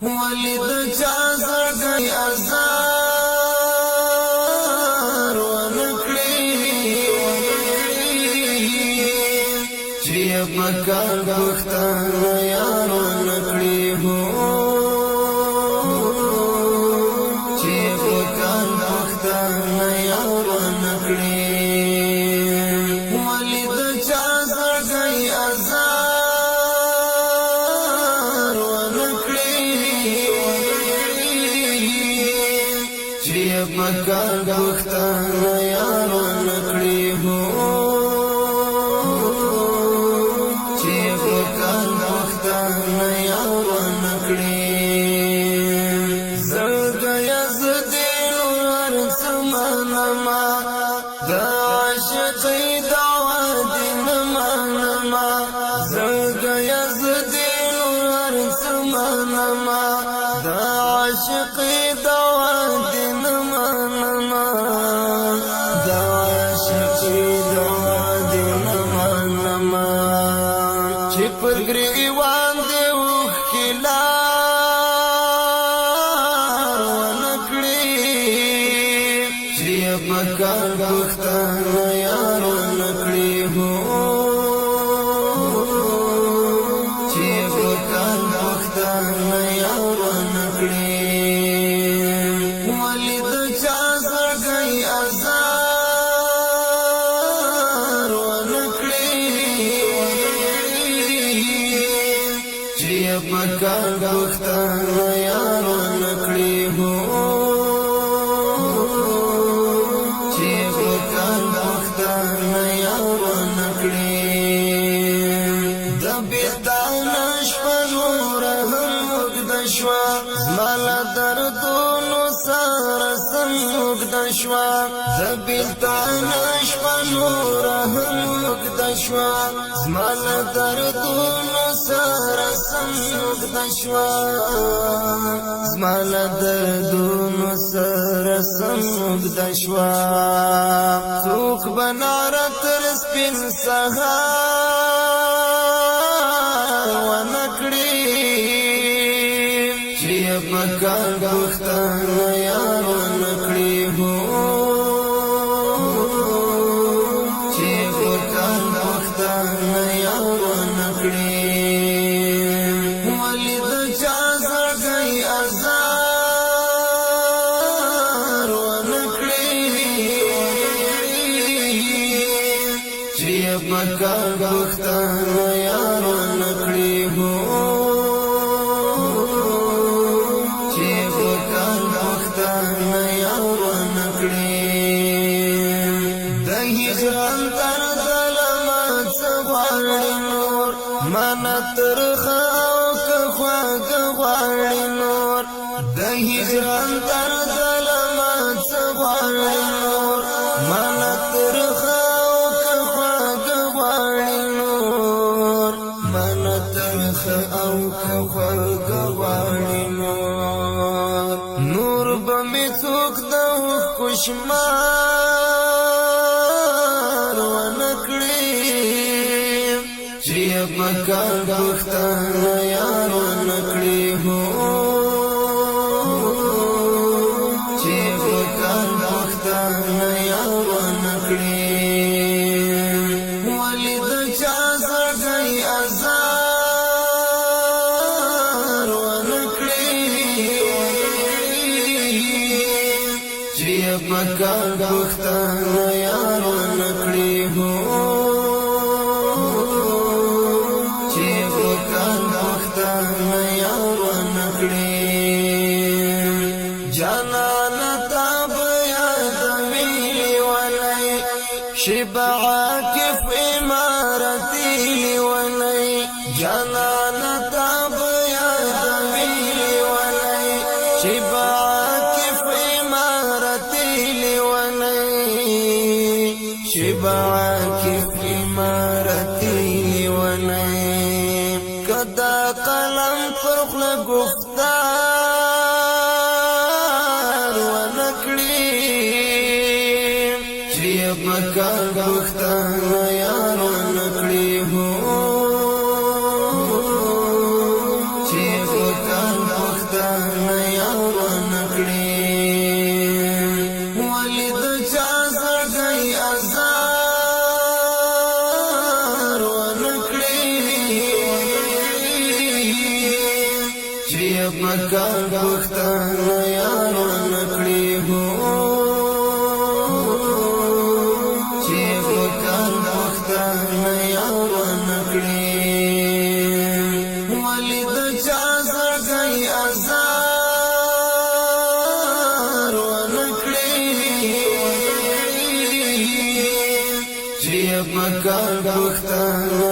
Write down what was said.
ولید چا زړګي ازار ونکړي چې پکار پښتانه یار ونکړي هو چې پکار پښتانه یار ونکړي ولید چا زړګي ازار ونکړي چې پکار پښتانه یار ونکړي هو چې پکار پښتانه یار ونکړي زړګي زدينو ورڅمنما د عاشقۍ دعوا دین منما زړګي زدينو ورڅمنما د عاشقۍ دعوا دین منما د عاشقۍ دعوا دین منما چې پر ګریوان دی وکلار ونکړي چې پکار پښتانه یار ونکړي هو چې پکار پښتانه یار ونکړي ولید چا زړګي ازار ونکړي چې پکار پښتانه یار ونکړي هو چې پکار پښتانه یار ونکړي د بیتان شپنو رحم د شوا زمال دردونو سره سموږ د شوا د بیتان شپنو رحم د شوا زمال دردونو سره سموږ د شوا زمال دردونو سره سموږ د شوا څوک بناره تر سپین سهار ونکړي چې پکار پښتانه یار ونکړي هو چې پکار پښتانه یار ونکړي ولید چا زړګي ازار ونکړي چې پکار پښتانه یار ونکړي هو چې پکار پښتانه یار ونکړي د هجران تر ظلمات غواړي نور من ترخه او که خواږه غواړي نور د هجران تر ظلمات غواړي نور من ترخه او که خواږه غواړي نور من ترخه او که خواږه غواړي نور نور به مې څوک د کوشمار ونکړي چې پکار پښتانه یار ونکړي هو چې پکار پښتانه یار ونکړي ولید چا زړګي ازار ونکړي چې پکار پښتانه یار ونکړي هو چې پکار پښتانه یار ونکړي جانان تا بیاد ویلی ولای شب عاکف امارتی ولای جانان تا بیاد ویلی ولای شب عاکف امارتی ولای شب عاکف امارتی ولای کدا قلم پر خله گفتار ونکړي چې پکار پښتانه یار ونکړي هو چې پکار چې پکار پښتانه یارو نکړي هو چې پکار پښتانه یارو نکړي ولی د چا زړګي ازار ونکړي چې پکار پښتانه